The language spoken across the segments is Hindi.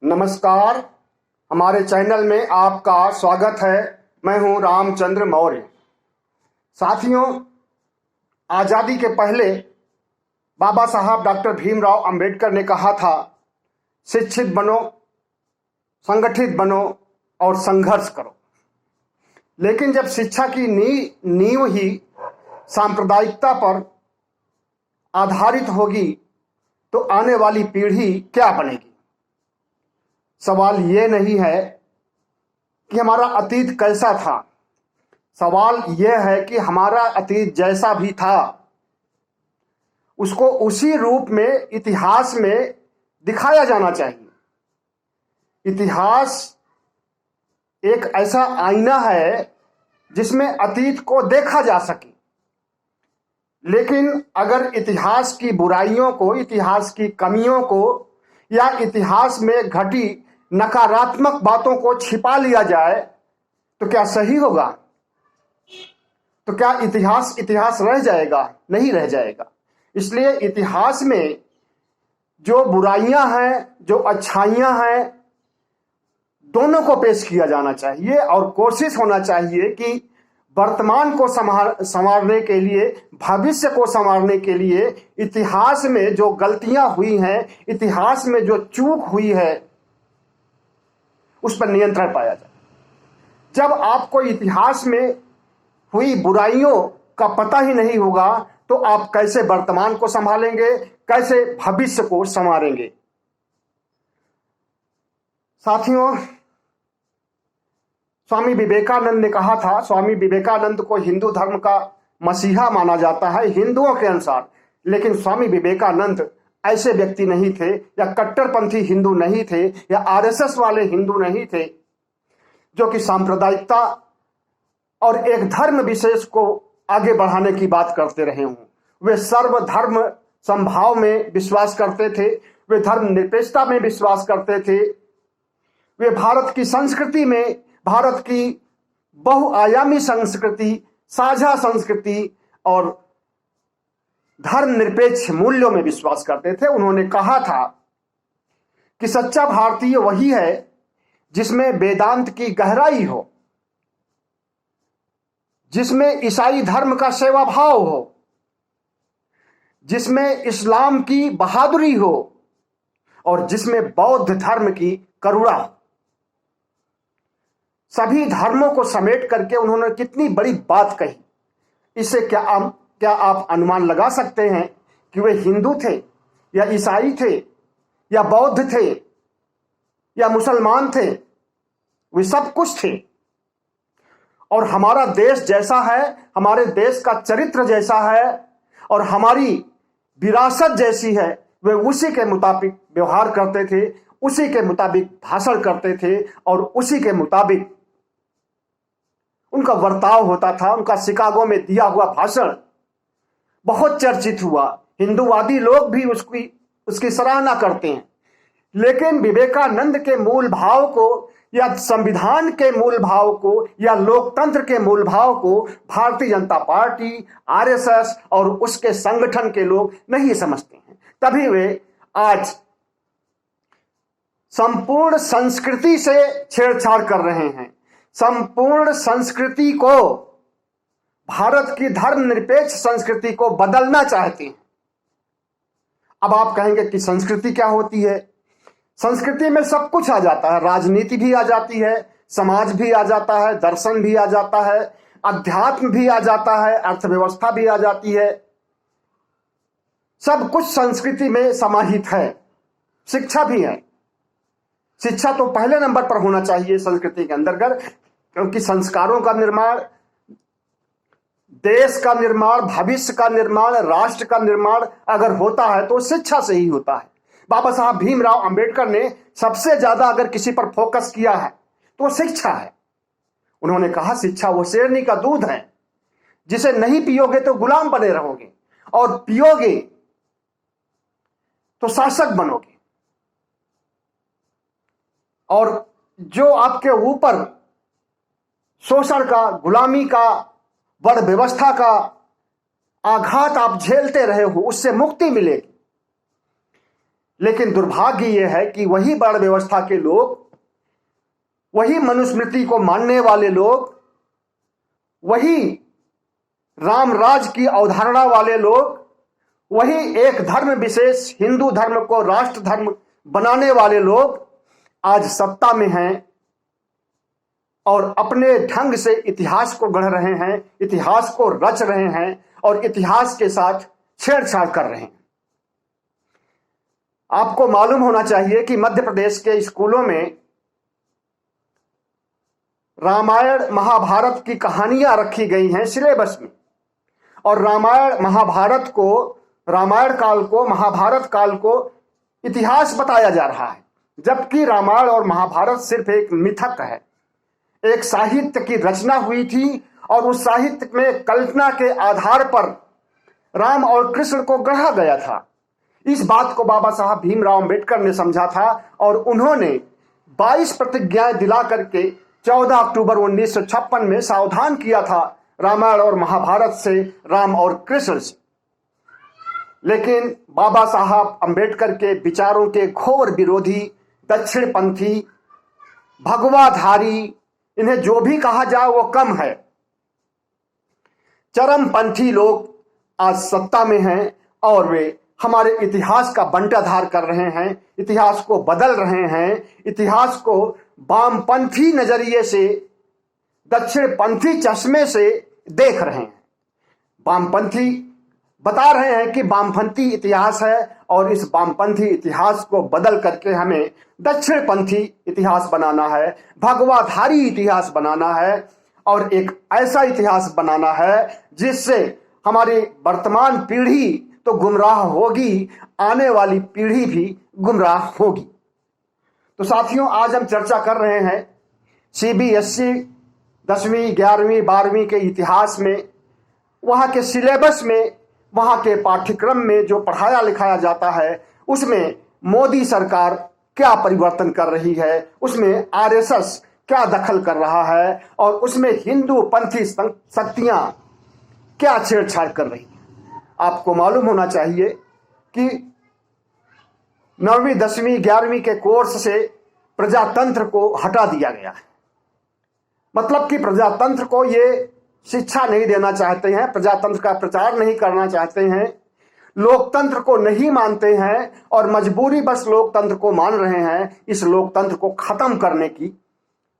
नमस्कार। हमारे चैनल में आपका स्वागत है। मैं हूं रामचंद्र मौर्य। साथियों, आज़ादी के पहले बाबा साहब डॉक्टर भीमराव अंबेडकर ने कहा था, शिक्षित बनो, संगठित बनो और संघर्ष करो। लेकिन जब शिक्षा की नींव ही सांप्रदायिकता पर आधारित होगी तो आने वाली पीढ़ी क्या बनेगी? सवाल ये नहीं है कि हमारा अतीत कैसा था, सवाल यह है कि हमारा अतीत जैसा भी था उसको उसी रूप में इतिहास में दिखाया जाना चाहिए। इतिहास एक ऐसा आईना है जिसमें अतीत को देखा जा सके, लेकिन अगर इतिहास की बुराइयों को, इतिहास की कमियों को या इतिहास में घटी नकारात्मक बातों को छिपा लिया जाए तो क्या सही होगा? तो क्या इतिहास इतिहास रह जाएगा? नहीं रह जाएगा। इसलिए इतिहास में जो बुराइयां हैं, जो अच्छाइयां हैं, दोनों को पेश किया जाना चाहिए और कोशिश होना चाहिए कि वर्तमान को संवारने के लिए, भविष्य को संवारने के लिए इतिहास में जो गलतियां हुई हैं, इतिहास में जो चूक हुई है, उस पर नियंत्रण पाया जाए। जब आपको इतिहास में हुई बुराइयों का पता ही नहीं होगा तो आप कैसे वर्तमान को संभालेंगे, कैसे भविष्य को संवारेंगे? साथियों, स्वामी विवेकानंद ने कहा था, स्वामी विवेकानंद को हिंदू धर्म का मसीहा माना जाता है हिंदुओं के अनुसार, लेकिन स्वामी विवेकानंद ऐसे व्यक्ति नहीं थे या कट्टरपंथी हिंदू नहीं थे या आरएसएस वाले हिंदू नहीं थे जो कि सांप्रदायिकता और एक धर्म विशेष को आगे बढ़ाने की बात करते रहे हों। वे सर्वधर्म समभाव में विश्वास करते थे, वे धर्मनिरपेक्षता में विश्वास करते थे, वे भारत की संस्कृति में, भारत की बहुआयामी संस्कृति, साझा संस्कृति और धर्मनिरपेक्ष मूल्यों में विश्वास करते थे। उन्होंने कहा था कि सच्चा भारतीय वही है जिसमें वेदांत की गहराई हो, जिसमें ईसाई धर्म का सेवा भाव हो, जिसमें इस्लाम की बहादुरी हो और जिसमें बौद्ध धर्म की करुणा हो। सभी धर्मों को समेट करके उन्होंने कितनी बड़ी बात कही। इससे क्या आप अनुमान लगा सकते हैं कि वे हिंदू थे या ईसाई थे या बौद्ध थे या मुसलमान थे? वे सब कुछ थे। और हमारा देश जैसा है, हमारे देश का चरित्र जैसा है और हमारी विरासत जैसी है, वे उसी के मुताबिक व्यवहार करते थे, उसी के मुताबिक भाषण करते थे और उसी के मुताबिक उनका वर्ताव होता था। उनका शिकागो में दिया हुआ भाषण बहुत चर्चित हुआ, हिंदूवादी लोग भी उसकी सराहना करते हैं। लेकिन विवेकानंद के मूल भाव को या संविधान के मूल भाव को या लोकतंत्र के मूल भाव को भारतीय जनता पार्टी, आरएसएस और उसके संगठन के लोग नहीं समझते हैं। तभी वे आज संपूर्ण संस्कृति से छेड़छाड़ कर रहे हैं। संपूर्ण संस्कृति को, भारत की धर्मनिरपेक्ष संस्कृति को बदलना चाहते हैं। अब आप कहेंगे कि संस्कृति क्या होती है? संस्कृति में सब कुछ आ जाता है, राजनीति भी आ जाती है, समाज भी आ जाता है, दर्शन भी आ जाता है, अध्यात्म भी आ जाता है, अर्थव्यवस्था भी आ जाती है। सब कुछ संस्कृति में समाहित है। शिक्षा भी है। शिक्षा तो पहले नंबर पर होना चाहिए संस्कृति के अंतर्गत, क्योंकि संस्कारों का निर्माण, देश का निर्माण, भविष्य का निर्माण, राष्ट्र का निर्माण अगर होता है तो शिक्षा से ही होता है। बाबा साहब भीमराव अंबेडकर ने सबसे ज्यादा अगर किसी पर फोकस किया है तो शिक्षा है। उन्होंने कहा, शिक्षा वो शेरनी का दूध है जिसे नहीं पियोगे तो गुलाम बने रहोगे और पियोगे तो शासक बनोगे। और जो आपके ऊपर शोषण का, गुलामी का, वर्ण व्यवस्था का आघात आप झेलते रहे हो, उससे मुक्ति मिलेगी। लेकिन दुर्भाग्य यह है कि वही वर्ण व्यवस्था के लोग, वही मनुस्मृति को मानने वाले लोग, वही रामराज की अवधारणा वाले लोग, वही एक धर्म विशेष हिंदू धर्म को राष्ट्र धर्म बनाने वाले लोग आज सत्ता में हैं और अपने ढंग से इतिहास को गढ़ रहे हैं, इतिहास को रच रहे हैं और इतिहास के साथ छेड़छाड़ कर रहे हैं। आपको मालूम होना चाहिए कि मध्य प्रदेश के स्कूलों में रामायण महाभारत की कहानियां रखी गई हैं सिलेबस में, और रामायण महाभारत को, रामायण काल को, महाभारत काल को इतिहास बताया जा रहा है, जबकि रामायण और महाभारत सिर्फ एक मिथक है, एक साहित्य की रचना हुई थी और उस साहित्य में कल्पना के आधार पर राम और कृष्ण को गढ़ा गया था। इस बात को बाबा साहब भीमराव अंबेडकर ने समझा था और उन्होंने 22 प्रतिज्ञाएं दिला करके 14 अक्टूबर 1956 में सावधान किया था रामायण और महाभारत से, राम और कृष्ण से। लेकिन बाबा साहब अंबेडकर के विचारों के घोर विरोधी दक्षिणपंथी, भगवाधारी, इन्हें जो भी कहा जाए वो कम है, चरमपंथी लोग आज सत्ता में हैं और वे हमारे इतिहास का बंटाधार कर रहे हैं, इतिहास को बदल रहे हैं, इतिहास को वामपंथी नजरिए से, दक्षिणपंथी चश्मे से देख रहे हैं। वामपंथी बता रहे हैं कि वामपंथी इतिहास है और इस वामपंथी इतिहास को बदल करके हमें दक्षिणपंथी इतिहास बनाना है, भगवाधारी इतिहास बनाना है और एक ऐसा इतिहास बनाना है जिससे हमारी वर्तमान पीढ़ी तो गुमराह होगी, आने वाली पीढ़ी भी गुमराह होगी। तो साथियों, आज हम चर्चा कर रहे हैं सीबीएसई 10वीं, 11वीं, 12वीं के इतिहास में, वहाँ के सिलेबस में, वहाँ के पाठ्यक्रम में जो पढ़ाया लिखाया जाता है उसमें मोदी सरकार क्या परिवर्तन कर रही है, उसमें आरएसएस क्या दखल कर रहा है और उसमें हिंदू पंथी शक्तियां क्या छेड़छाड़ कर रही है। आपको मालूम होना चाहिए कि 9वीं, 10वीं, 11वीं के कोर्स से प्रजातंत्र को हटा दिया गया है। मतलब कि प्रजातंत्र को ये शिक्षा नहीं देना चाहते हैं, प्रजातंत्र का प्रचार नहीं करना चाहते हैं, लोकतंत्र को नहीं मानते हैं और मजबूरी बस लोकतंत्र को मान रहे हैं। इस लोकतंत्र को खत्म करने की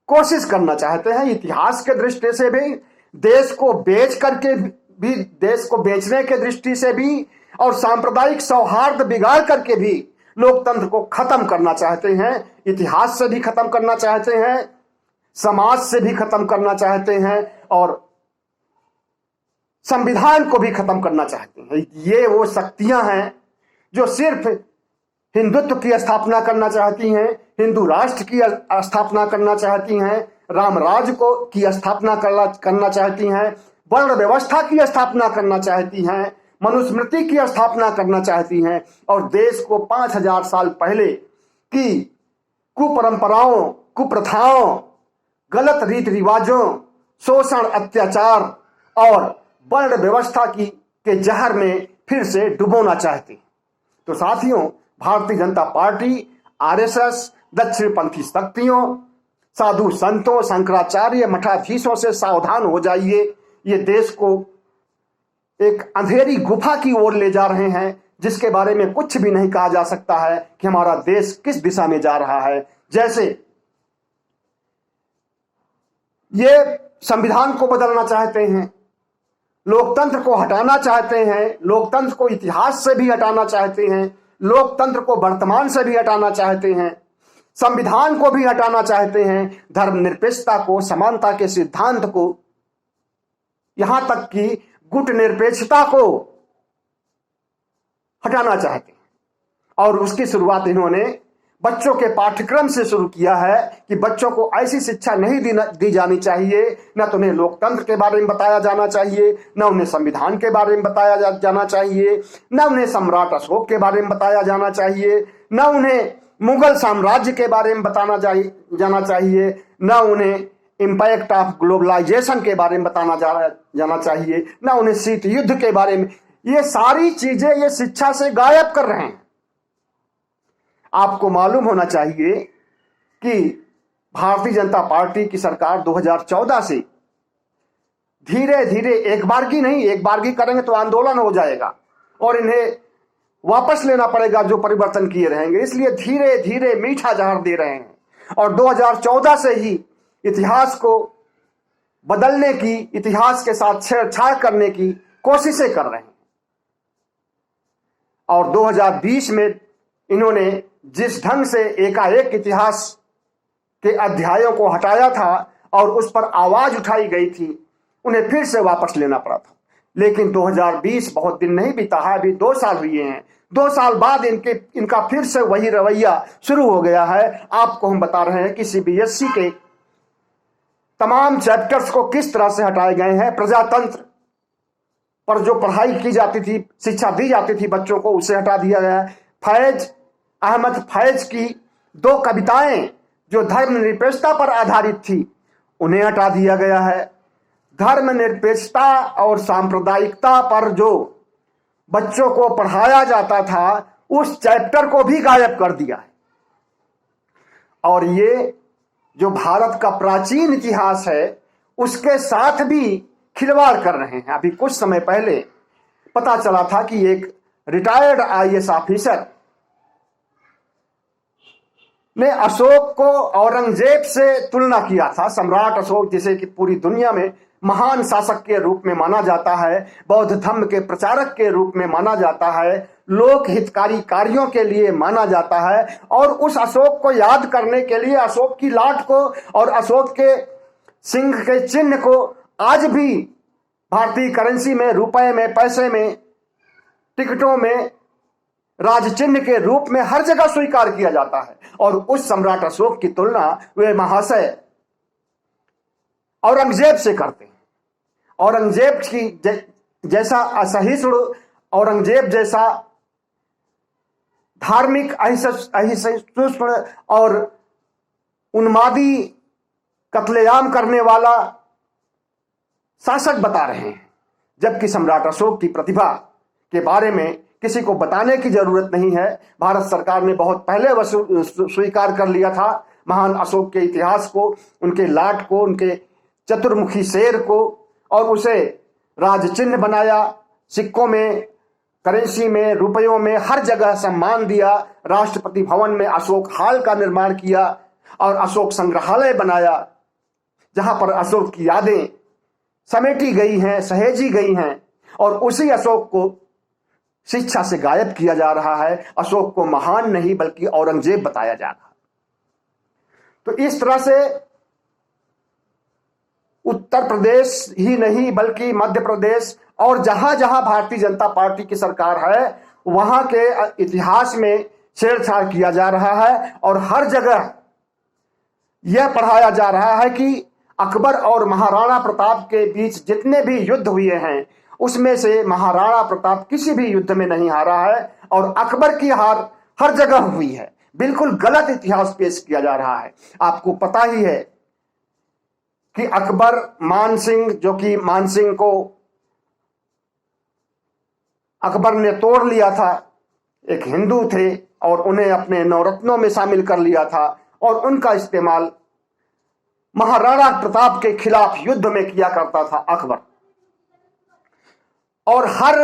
कोशिश करना चाहते हैं। इतिहास के दृष्टि से भी, देश को बेच करके भी, देश को बेचने के दृष्टि से भी और सांप्रदायिक सौहार्द बिगाड़ करके भी लोकतंत्र को खत्म करना चाहते हैं। इतिहास से भी खत्म करना चाहते हैं, समाज से भी खत्म करना चाहते हैं और संविधान को भी खत्म करना चाहते हैं। ये वो शक्तियां हैं जो सिर्फ हिंदुत्व की स्थापना करना चाहती हैं, हिंदू राष्ट्र की स्थापना करना चाहती हैं, रामराज को की स्थापना करना चाहती हैं, वर्ण व्यवस्था की स्थापना करना चाहती हैं, मनुस्मृति की स्थापना करना चाहती हैं और देश को 5000 साल पहले की कुपरंपराओं, कुप्रथाओं, गलत रीति रिवाजों, शोषण, अत्याचार और वर्ण व्यवस्था के जहर में फिर से डुबोना चाहते। तो साथियों, भारतीय जनता पार्टी, आरएसएस, दक्षिणपंथी शक्तियों, साधु संतों, शंकराचार्य, मठाधीशों से सावधान हो जाइए। ये देश को एक अंधेरी गुफा की ओर ले जा रहे हैं जिसके बारे में कुछ भी नहीं कहा जा सकता है कि हमारा देश किस दिशा में जा रहा है। जैसे ये संविधान को बदलना चाहते हैं, लोकतंत्र को हटाना चाहते हैं, लोकतंत्र को इतिहास से भी हटाना चाहते हैं, लोकतंत्र को वर्तमान से भी हटाना चाहते हैं, संविधान को भी हटाना चाहते हैं, धर्मनिरपेक्षता को, समानता के सिद्धांत को, यहां तक कि गुट निरपेक्षता को हटाना चाहते हैं। और उसकी शुरुआत इन्होंने बच्चों के पाठ्यक्रम से शुरू किया है कि बच्चों को ऐसी शिक्षा नहीं दी जानी चाहिए, न तो उन्हें लोकतंत्र के बारे में बताया जाना चाहिए, न उन्हें संविधान के बारे में बताया जाना चाहिए, न उन्हें सम्राट अशोक के बारे में बताया जाना चाहिए, न उन्हें मुगल साम्राज्य के बारे में बताना जाना चाहिए, न उन्हें इम्पैक्ट ऑफ ग्लोबलाइजेशन के बारे में बताना जाना चाहिए, न उन्हें शीत युद्ध के बारे में। ये सारी चीजें ये शिक्षा से गायब कर रहे हैं। आपको मालूम होना चाहिए कि भारतीय जनता पार्टी की सरकार 2014 से धीरे धीरे, एक बार की नहीं, एक बार की करेंगे तो आंदोलन हो जाएगा और इन्हें वापस लेना पड़ेगा जो परिवर्तन किए रहेंगे, इसलिए धीरे धीरे मीठा जहर दे रहे हैं और 2014 से ही इतिहास को बदलने की, इतिहास के साथ छेड़छाड़ करने की कोशिशें कर रहे हैं। और 2020 में इन्होंने जिस ढंग से एकाएक इतिहास के अध्यायों को हटाया था और उस पर आवाज उठाई गई थी, उन्हें फिर से वापस लेना पड़ा था। लेकिन 2020 बहुत दिन नहीं बीता है, अभी 2 साल हुए हैं। 2 साल बाद इनका फिर से वही रवैया शुरू हो गया है। आपको हम बता रहे हैं कि सीबीएसई के तमाम चैप्टर्स को किस तरह से हटाए गए हैं। प्रजातंत्र पर जो पढ़ाई की जाती थी, शिक्षा दी जाती थी बच्चों को, उसे हटा दिया गया है। फैज अहमद फैज की 2 कविताएं जो धर्मनिरपेक्षता पर आधारित थी, उन्हें हटा दिया गया है। धर्मनिरपेक्षता और सांप्रदायिकता पर जो बच्चों को पढ़ाया जाता था, उस चैप्टर को भी गायब कर दिया है। और ये जो भारत का प्राचीन इतिहास है, उसके साथ भी खिलवाड़ कर रहे हैं। अभी कुछ समय पहले पता चला था कि एक रिटायर्ड आईएएस ऑफिसर ने अशोक को औरंगजेब से तुलना किया था। सम्राट अशोक, जिसे कि पूरी दुनिया में महान शासक के रूप में माना जाता है, बौद्ध धर्म के प्रचारक के रूप में माना जाता है, लोक हितकारी कार्यों के लिए माना जाता है, और उस अशोक को याद करने के लिए अशोक की लाट को और अशोक के सिंह के चिन्ह को आज भी भारतीय करेंसी में, रुपए में, पैसे में, टिकटों में राज चिन्ह के रूप में हर जगह स्वीकार किया जाता है। और उस सम्राट अशोक की तुलना वे महाशय औरंगजेब से करते हैं। औरंगजेब की जैसा असहिष्णु, औरंगजेब जैसा धार्मिक अहिंसुष्ण और उन्मादी कत्लेआम करने वाला शासक बता रहे हैं, जबकि सम्राट अशोक की प्रतिभा के बारे में किसी को बताने की जरूरत नहीं है। भारत सरकार ने बहुत पहले स्वीकार कर लिया था महान अशोक के इतिहास को, उनके लाट को, उनके चतुर्मुखी शेर को, और उसे राज चिन्ह बनाया। सिक्कों में, करेंसी में, रुपयों में हर जगह सम्मान दिया। राष्ट्रपति भवन में अशोक हाल का निर्माण किया और अशोक संग्रहालय बनाया, जहां पर अशोक की यादें समेटी गई हैं, सहेजी गई हैं। और उसी अशोक को शिक्षा से गायब किया जा रहा है। अशोक को महान नहीं बल्कि औरंगजेब बताया जा रहा है। तो इस तरह से उत्तर प्रदेश ही नहीं बल्कि मध्य प्रदेश और जहां जहां भारतीय जनता पार्टी की सरकार है, वहां के इतिहास में छेड़छाड़ किया जा रहा है। और हर जगह यह पढ़ाया जा रहा है कि अकबर और महाराणा प्रताप के बीच जितने भी युद्ध हुए हैं, उसमें से महाराणा प्रताप किसी भी युद्ध में नहीं हारा है और अकबर की हार हर जगह हुई है। बिल्कुल गलत इतिहास पेश किया जा रहा है। आपको पता ही है कि अकबर मानसिंह, जो कि मानसिंह को अकबर ने तोड़ लिया था, एक हिंदू थे और उन्हें अपने नवरत्नों में शामिल कर लिया था और उनका इस्तेमाल महाराणा प्रताप के खिलाफ युद्ध में किया करता था अकबर। और हर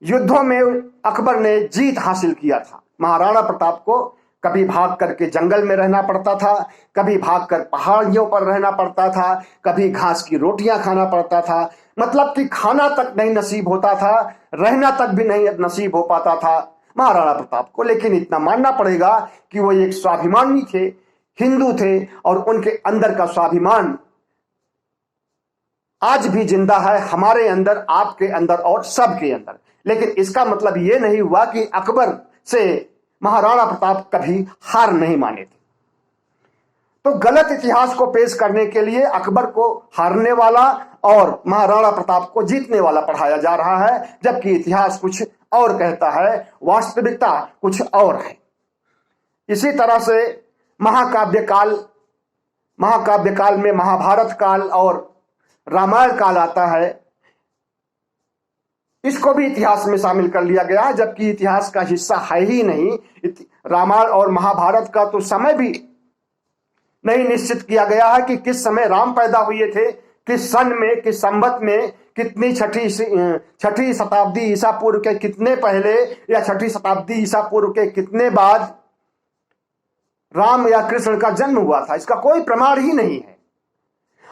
युद्धों में अकबर ने जीत हासिल किया था। महाराणा प्रताप को कभी भाग करके जंगल में रहना पड़ता था, कभी भागकर पहाड़ियों पर रहना पड़ता था, कभी घास की रोटियां खाना पड़ता था। मतलब कि खाना तक नहीं नसीब होता था, रहना तक भी नहीं नसीब हो पाता था महाराणा प्रताप को। लेकिन इतना मानना पड़ेगा कि वो एक स्वाभिमानी थे, हिंदू थे, और उनके अंदर का स्वाभिमान आज भी जिंदा है, हमारे अंदर, आपके अंदर और सबके अंदर। लेकिन इसका मतलब यह नहीं हुआ कि अकबर से महाराणा प्रताप कभी हार नहीं माने थे। तो गलत इतिहास को पेश करने के लिए अकबर को हारने वाला और महाराणा प्रताप को जीतने वाला पढ़ाया जा रहा है, जबकि इतिहास कुछ और कहता है, वास्तविकता कुछ और है। इसी तरह से महाकाव्य काल में महाभारत काल और रामायण काल आता है, इसको भी इतिहास में शामिल कर लिया गया है, जबकि इतिहास का हिस्सा है ही नहीं। रामायण और महाभारत का तो समय भी नहीं निश्चित किया गया है कि किस समय राम पैदा हुए थे, किस सन में, किस संवत में, कितनी छठी शताब्दी ईसा पूर्व के कितने पहले या छठी शताब्दी ईसा पूर्व के कितने बाद राम या कृष्ण का जन्म हुआ था। इसका कोई प्रमाण ही नहीं है।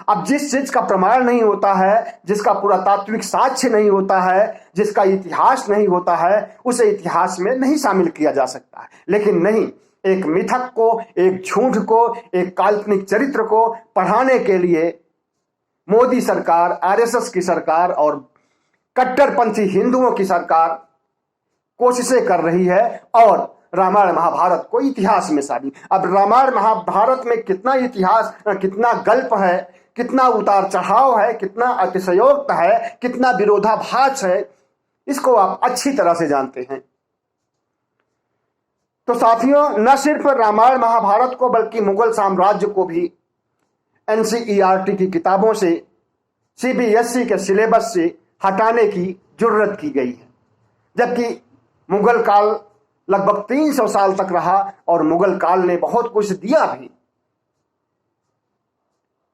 अब जिस चीज का प्रमाण नहीं होता है, जिसका पुरातात्विक साक्ष्य नहीं होता है, जिसका इतिहास नहीं होता है, उसे इतिहास में नहीं शामिल किया जा सकता है। लेकिन नहीं, एक मिथक को, एक झूठ को, एक काल्पनिक चरित्र को पढ़ाने के लिए मोदी सरकार, आरएसएस की सरकार और कट्टरपंथी हिंदुओं की सरकार कोशिशें कर रही है और रामायण महाभारत को इतिहास में शामिल। अब रामायण महाभारत में कितना इतिहास, कितना गल्प है, कितना उतार चढ़ाव है, कितना अतिशयोक्त है, कितना विरोधाभास है, इसको आप अच्छी तरह से जानते हैं। तो साथियों, न सिर्फ रामायण महाभारत को बल्कि मुगल साम्राज्य को भी एनसीईआरटी की किताबों से, सीबीएसई के सिलेबस से हटाने की जरूरत की गई है। जबकि मुगल काल लगभग 300 साल तक रहा और मुगल काल ने बहुत कुछ दिया भी।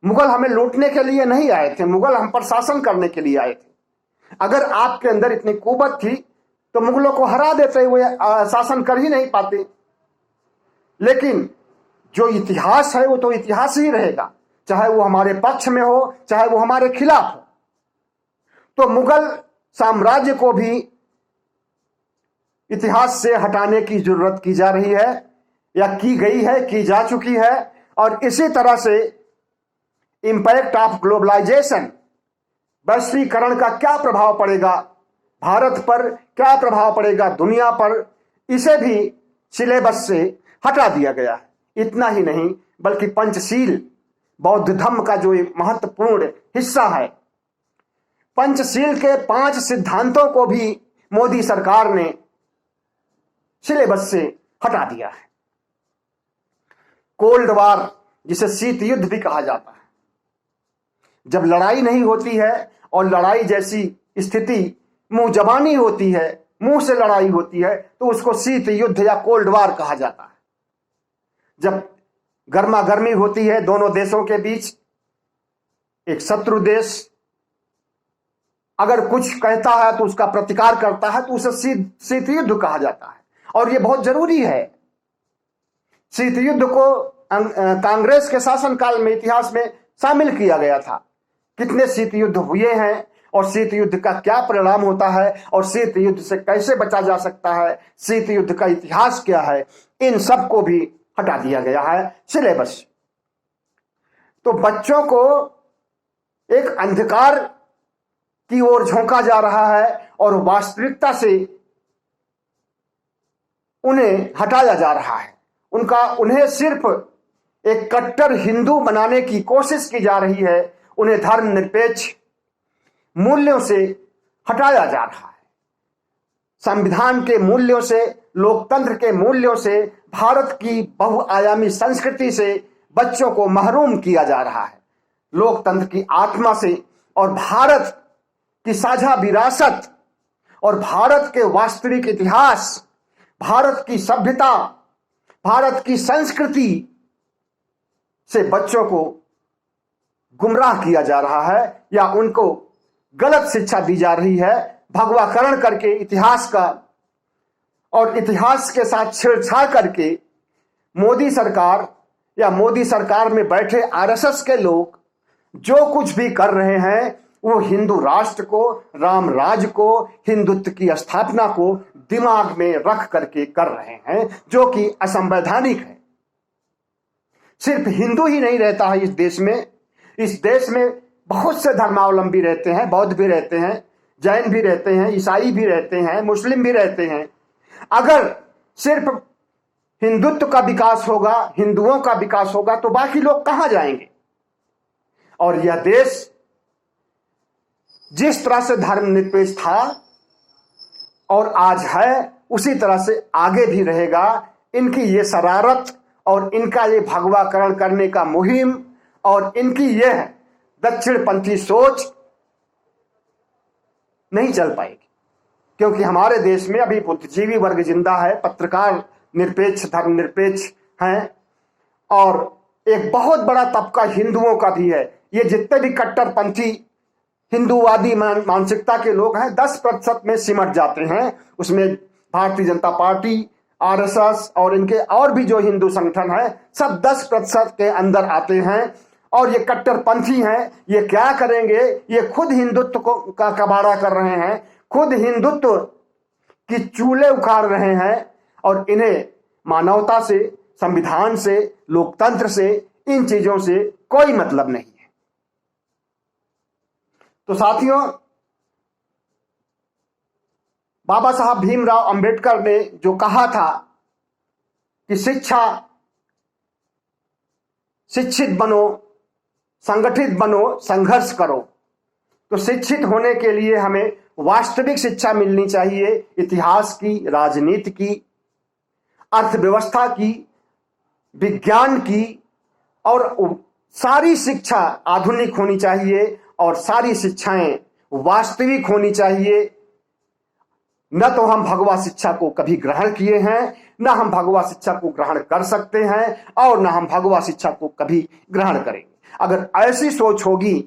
मुगल हमें लूटने के लिए नहीं आए थे, मुगल हम पर शासन करने के लिए आए थे। अगर आपके अंदर इतनी कुवत थी तो मुगलों को हरा देते हुए शासन कर ही नहीं पाते। लेकिन जो इतिहास है वो तो इतिहास ही रहेगा, चाहे वो हमारे पक्ष में हो, चाहे वो हमारे खिलाफ हो। तो मुगल साम्राज्य को भी इतिहास से हटाने की जरूरत की जा रही है या की गई है, की जा चुकी है। और इसी तरह से इंपैक्ट ऑफ ग्लोबलाइजेशन, वैश्वीकरण का क्या प्रभाव पड़ेगा भारत पर, क्या प्रभाव पड़ेगा दुनिया पर, इसे भी सिलेबस से हटा दिया गया है। इतना ही नहीं बल्कि पंचशील बौद्ध धर्म का जो एक महत्वपूर्ण हिस्सा है, पंचशील के 5 सिद्धांतों को भी मोदी सरकार ने सिलेबस से हटा दिया है। कोल्ड वार, जिसे शीत युद्ध भी कहा जाता है, जब लड़ाई नहीं होती है और लड़ाई जैसी स्थिति मुंह जबानी होती है, मुंह से लड़ाई होती है, तो उसको शीत युद्ध या कोल्ड वार कहा जाता है। जब गर्मा गर्मी होती है दोनों देशों के बीच, एक शत्रु देश अगर कुछ कहता है तो उसका प्रतिकार करता है, तो उसे शीत युद्ध कहा जाता है। और यह बहुत जरूरी है। शीत युद्ध को कांग्रेस के शासनकाल में इतिहास में शामिल किया गया था। कितने शीत युद्ध हुए हैं और शीत युद्ध का क्या परिणाम होता है और शीत युद्ध से कैसे बचा जा सकता है, शीत युद्ध का इतिहास क्या है, इन सब को भी हटा दिया गया है सिलेबस। तो बच्चों को एक अंधकार की ओर झोंका जा रहा है और वास्तविकता से उन्हें हटाया जा रहा है। उन्हें सिर्फ एक कट्टर हिंदू बनाने की कोशिश की जा रही है। उन्हें धर्मनिरपेक्ष मूल्यों से हटाया जा रहा है। संविधान के मूल्यों से, लोकतंत्र के मूल्यों से, भारत की बहुआयामी संस्कृति से बच्चों को महरूम किया जा रहा है। लोकतंत्र की आत्मा से और भारत की साझा विरासत और भारत के वास्तविक इतिहास, भारत की सभ्यता, भारत की संस्कृति से बच्चों को गुमराह किया जा रहा है या उनको गलत शिक्षा दी जा रही है। भगवाकरण करके इतिहास का और इतिहास के साथ छेड़छाड़ करके मोदी सरकार या मोदी सरकार में बैठे आरएसएस के लोग जो कुछ भी कर रहे हैं वो हिंदू राष्ट्र को, राम राज्य को, हिंदुत्व की स्थापना को दिमाग में रख करके कर रहे हैं, जो कि असंवैधानिक है। सिर्फ हिंदू ही नहीं रहता है इस देश में। इस देश में बहुत से धर्मावलंबी रहते हैं, बौद्ध भी रहते हैं, जैन भी रहते हैं, ईसाई भी रहते हैं, मुस्लिम भी रहते हैं। अगर सिर्फ हिंदुत्व का विकास होगा, हिंदुओं का विकास होगा, तो बाकी लोग कहां जाएंगे। और यह देश जिस तरह से धर्मनिरपेक्ष था और आज है, उसी तरह से आगे भी रहेगा। इनकी ये शरारत और इनका ये भगवाकरण करने का मुहिम और इनकी यह दक्षिणपंथी सोच नहीं चल पाएगी, क्योंकि हमारे देश में अभी बुद्धिजीवी वर्ग जिंदा है, पत्रकार निरपेक्ष, धर्मनिरपेक्ष हैं, और एक बहुत बड़ा तबका हिंदुओं का भी है। ये जितने भी कट्टरपंथी हिंदूवादी मानसिकता के लोग हैं 10% में सिमट जाते हैं। उसमें भारतीय जनता पार्टी, आरएसएस और इनके और भी जो हिंदू संगठन है सब 10% के अंदर आते हैं। और ये कट्टरपंथी हैं, ये क्या करेंगे, ये खुद हिंदुत्व को का कबाड़ा कर रहे हैं, खुद हिंदुत्व की चूल्हे उखाड़ रहे हैं, और इन्हें मानवता से, संविधान से, लोकतंत्र से, इन चीजों से कोई मतलब नहीं है। तो साथियों, बाबा साहब भीमराव अंबेडकर ने जो कहा था कि शिक्षित बनो, संगठित बनो, संघर्ष करो, तो शिक्षित होने के लिए हमें वास्तविक शिक्षा मिलनी चाहिए। इतिहास की, राजनीति की, अर्थव्यवस्था की, विज्ञान की, और सारी शिक्षा आधुनिक होनी चाहिए और सारी शिक्षाएं वास्तविक होनी चाहिए। न तो हम भगवा शिक्षा को कभी ग्रहण किए हैं, न हम भगवा शिक्षा को ग्रहण कर सकते हैं, और न हम भगवा शिक्षा को कभी ग्रहण करेंगे। अगर ऐसी सोच होगी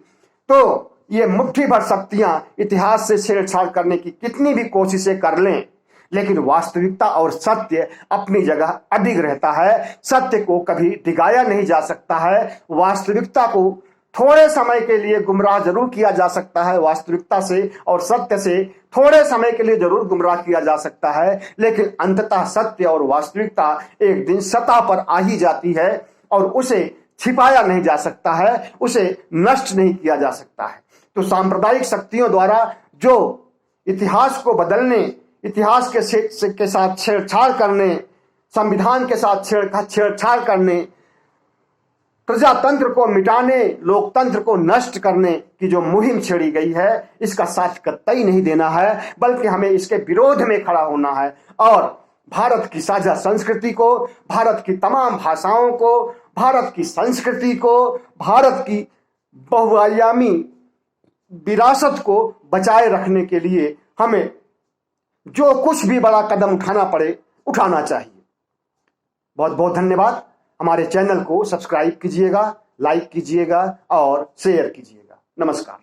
तो ये मुट्ठी भर शक्तियां इतिहास से छेड़छाड़ करने की कितनी भी कोशिशें कर लें, लेकिन वास्तविकता और सत्य अपनी जगह अडिग रहता है। सत्य को कभी डिगाया नहीं जा सकता है। वास्तविकता को थोड़े समय के लिए गुमराह जरूर किया जा सकता है, वास्तविकता से और सत्य से थोड़े समय के लिए जरूर गुमराह किया जा सकता है, लेकिन अंततः सत्य और वास्तविकता एक दिन सतह पर आ ही जाती है, और उसे छिपाया नहीं जा सकता है, उसे नष्ट नहीं किया जा सकता है। तो सांप्रदायिक शक्तियों द्वारा जो इतिहास को बदलने, इतिहास के साथ छेड़छाड़ करने, संविधान के साथ छेड़छाड़ करने, प्रजातंत्र को मिटाने, लोकतंत्र को नष्ट करने की जो मुहिम छेड़ी गई है, इसका साथ कतई नहीं देना है, बल्कि हमें इसके विरोध में खड़ा होना है और भारत की साझा संस्कृति को, भारत की तमाम भाषाओं को, भारत की संस्कृति को, भारत की बहुआयामी विरासत को बचाए रखने के लिए हमें जो कुछ भी बड़ा कदम उठाना पड़े, उठाना चाहिए। बहुत बहुत धन्यवाद। हमारे चैनल को सब्सक्राइब कीजिएगा, लाइक कीजिएगा और शेयर कीजिएगा। नमस्कार।